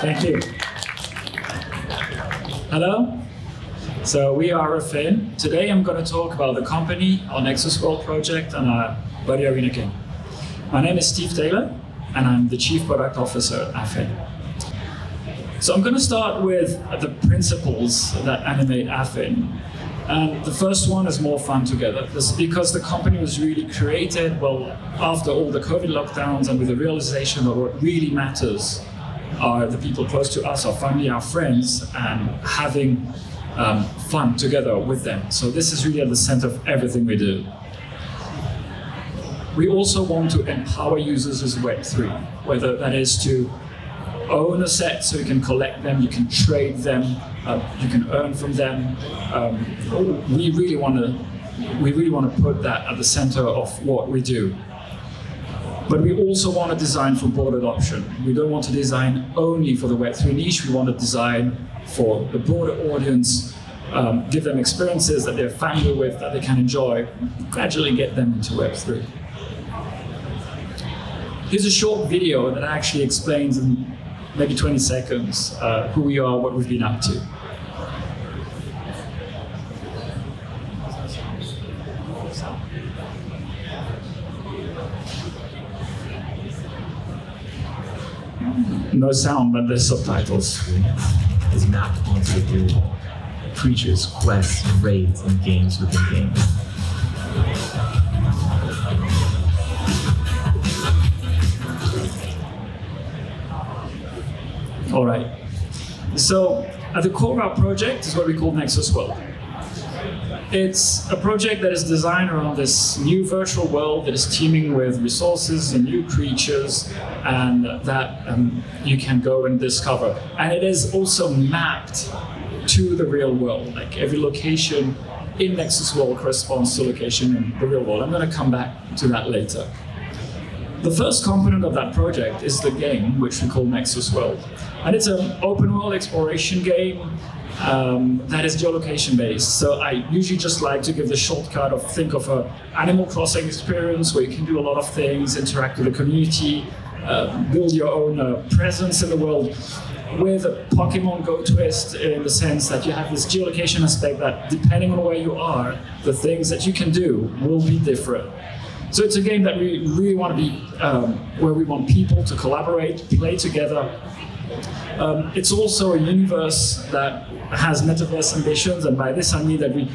Thank you. Hello. So we are Affyn. Today I'm going to talk about the company, our Nexus World project, and our Buddy Arena game. My name is Steve Taylor, and I'm the Chief Product Officer at Affyn. So I'm going to start with the principles that animate Affyn. And the first one is more fun together. This is because the company was really created, well, after all the COVID lockdowns and with the realization that what really matters are the people close to us, our family, our friends, and having fun together with them. So this is really at the center of everything we do. We also want to empower users as Web3, whether that is to own a set so you can collect them, you can trade them, you can earn from them. We really want to put that at the center of what we do. But we also want to design for broad adoption. We don't want to design only for the Web3 niche. We want to design for the broader audience, give them experiences that they're familiar with, that they can enjoy, gradually get them into Web3. Here's a short video that actually explains in maybe 20 seconds who we are, what we've been up to. No sound, but there's subtitles. Is mapped onto the real world. Creatures, quests, raids, and games within games. All right. So at the core of our project is what we call Nexus World. It's a project that is designed around this new virtual world that is teeming with resources and new creatures, and that you can go and discover. And it is also mapped to the real world. Like every location in Nexus World corresponds to a location in the real world. I'm going to come back to that later. The first component of that project is the game, which we call Nexus World. And it's an open world exploration game that is geolocation based. So I usually just like to give the shortcut of think of an Animal Crossing experience where you can do a lot of things, interact with the community, build your own presence in the world, with a Pokemon Go twist in the sense that you have this geolocation aspect that depending on where you are, the things that you can do will be different. So it's a game that we really want to be where we want people to collaborate, play together. It's also a universe that has metaverse ambitions, and by this I mean that we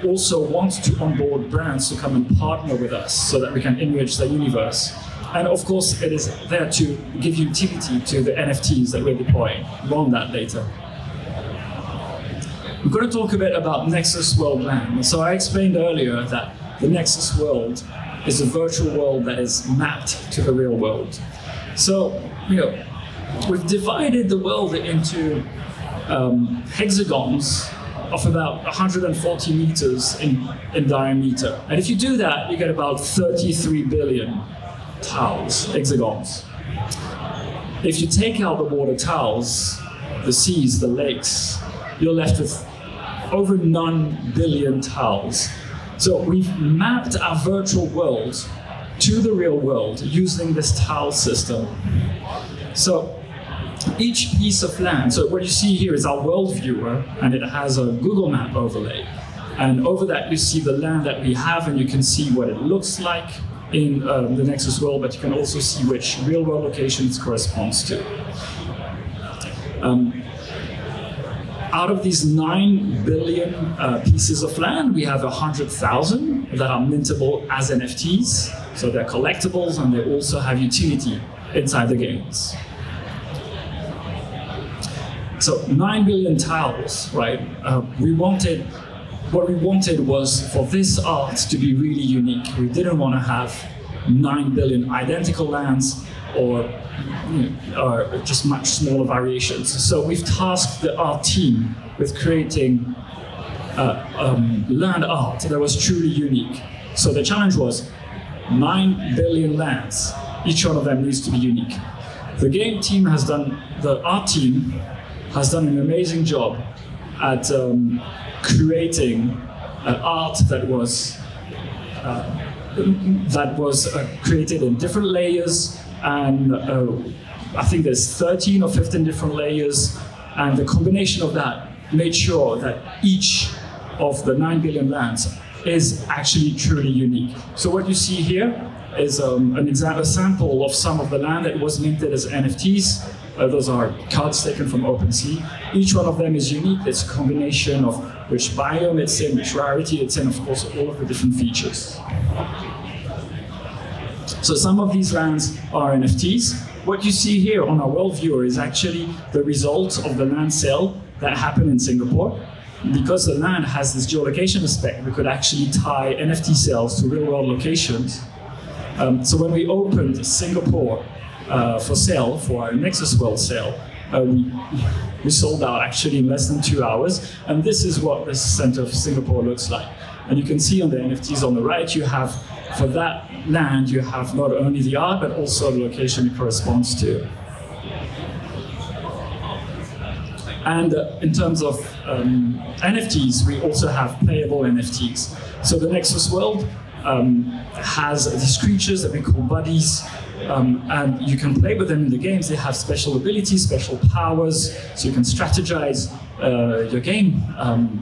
also want to onboard brands to come and partner with us so that we can enrich the universe. And of course, it is there to give utility to the NFTs that we're deploying. More on that later. I'm going to talk a bit about Nexus World Land. So I explained earlier that the Nexus World is a virtual world that is mapped to the real world. So, we've divided the world into hexagons of about 140 meters in diameter. And if you do that, you get about 33 billion tiles, hexagons. If you take out the water tiles, the seas, the lakes, you're left with over 9 billion tiles. So we've mapped our virtual world to the real world using this tile system. So each piece of land, so what you see here is our world viewer, and it has a Google Map overlay. And over that you see the land that we have, and you can see what it looks like in the Nexus World, but you can also see which real world locations it corresponds to. Out of these 9 billion pieces of land, we have 100,000 that are mintable as NFTs. So they're collectibles, and they also have utility inside the games. So 9 billion tiles, right? What we wanted was for this art to be really unique. We didn't want to have 9 billion identical lands or just much smaller variations. So we've tasked the art team with creating land art that was truly unique. So the challenge was 9 billion lands. Each one of them needs to be unique. The art team has done an amazing job at creating art that was created in different layers, and I think there's 13 or 15 different layers, and the combination of that made sure that each of the 9 billion lands is actually truly unique. So what you see here is a sample of some of the land that was minted as NFTs. Those are cards taken from OpenSea. Each one of them is unique. It's a combination of which biome it's in, which rarity it's in, of course, all of the different features. So some of these lands are NFTs. What you see here on our world viewer is actually the result of the land sale that happened in Singapore. Because the land has this geolocation aspect, we could actually tie NFT sales to real-world locations. So when we opened Singapore for sale, for our Nexus World sale, we sold out actually in less than 2 hours. And this is what the center of Singapore looks like. And you can see on the NFTs on the right, you have, for that land, you have not only the art, but also the location it corresponds to. And in terms of NFTs, we also have playable NFTs. So the Nexus World has these creatures that we call buddies, and you can play with them in the games. They have special abilities, special powers, so you can strategize your game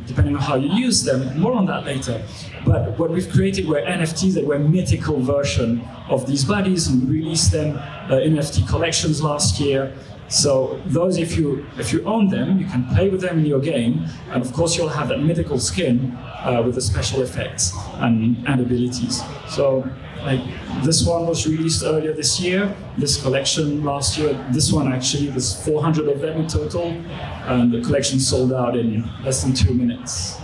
depending on how you use them. More on that later. But what we've created were NFTs that were mythical version of these buddies, and we released them in NFT collections last year. So those, if you own them, you can play with them in your game, and of course you'll have that mythical skin with the special effects and abilities. So like this one was released earlier this year, this collection last year. This one actually, there's 400 of them in total, and the collection sold out in less than 2 minutes.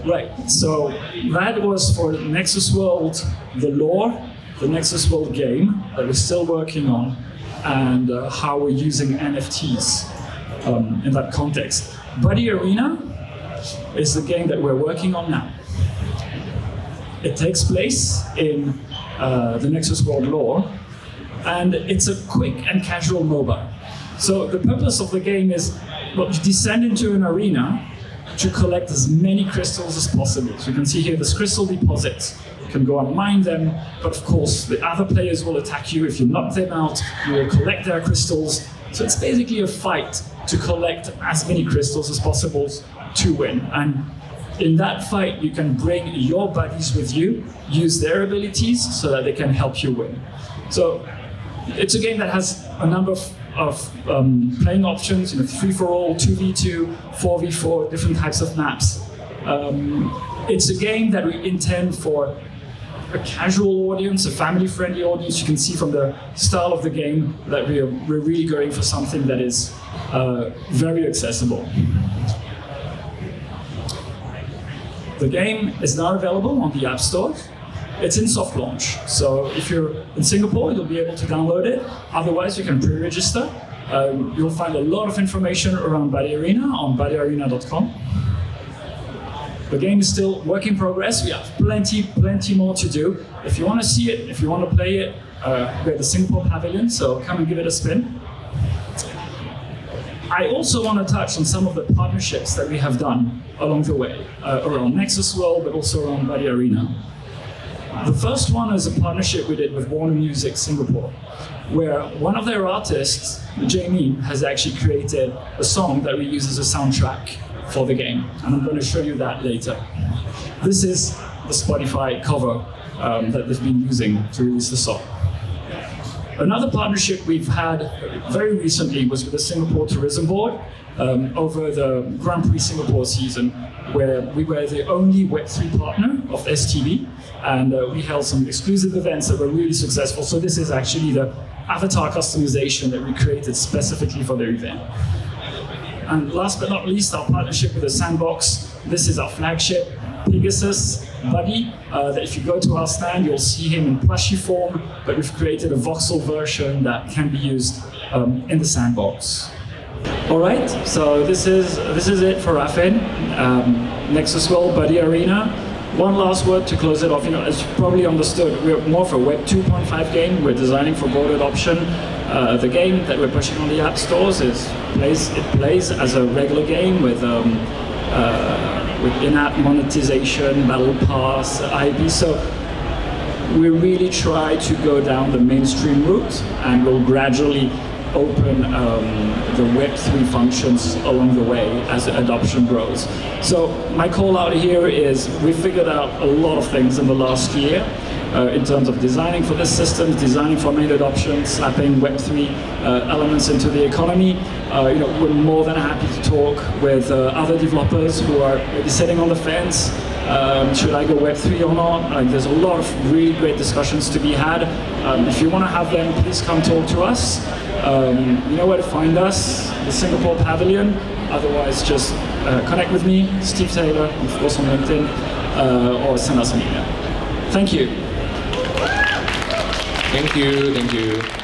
Right, so that was for Nexus World, the lore, the Nexus World game that we're still working on, and how we're using NFTs in that context. Buddy Arena is the game that we're working on now. It takes place in the Nexus World lore, and it's a quick and casual MOBA. So the purpose of the game is, well, you descend into an arena to collect as many crystals as possible. So you can see here there's crystal deposits. You can go and mine them, but of course the other players will attack you. If you knock them out, you will collect their crystals. So it's basically a fight to collect as many crystals as possible to win. And in that fight, you can bring your buddies with you, use their abilities so that they can help you win. So it's a game that has a number of playing options, 3-for-all, 2v2, 4v4, different types of maps. It's a game that we intend for a casual audience, a family-friendly audience. You can see from the style of the game that we're really going for something that is very accessible. The game is now available on the App Store. It's in soft launch, so if you're in Singapore, you'll be able to download it. Otherwise, you can pre-register. You'll find a lot of information around Buddy Arena on buddyarena.com. The game is still work in progress. We have plenty more to do. If you want to see it, if you want to play it, we're at the Singapore Pavilion, so come and give it a spin. I also want to touch on some of the partnerships that we have done along the way, around Nexus World, but also around Buddy Arena. The first one is a partnership we did with Warner Music Singapore, where one of their artists, Jamie, has actually created a song that we use as a soundtrack for the game, and I'm going to show you that later. This is the Spotify cover that they've been using to release the song. Another partnership we've had very recently was with the Singapore Tourism Board over the Grand Prix Singapore season, where we were the only Web3 partner of STB, and we held some exclusive events that were really successful. So this is actually the avatar customization that we created specifically for the event. And last but not least, our partnership with the Sandbox. This is our flagship, Pegasus Buddy, that if you go to our stand, you'll see him in plushie form, but we've created a voxel version that can be used in the Sandbox. All right, so this is it for Affyn, Nexus World, Buddy Arena. One last word to close it off. As you probably understood, we're more of a Web 2.5 game. We're designing for broad adoption. The game that we're pushing on the app stores plays as a regular game with in-app monetization, battle pass, IP. So we really try to go down the mainstream route, and we'll gradually open the Web3 functions along the way as adoption grows. So my call out here is we figured out a lot of things in the last year in terms of designing for this system, designing for main adoption, slapping Web3 elements into the economy. We're more than happy to talk with other developers who are maybe sitting on the fence. Should I go Web3 or not? There's a lot of really great discussions to be had. If you want to have them, please come talk to us. You know where to find us, the Singapore Pavilion. Otherwise, just connect with me, Steve Taylor, of course on LinkedIn, or send us an email. Thank you. Thank you.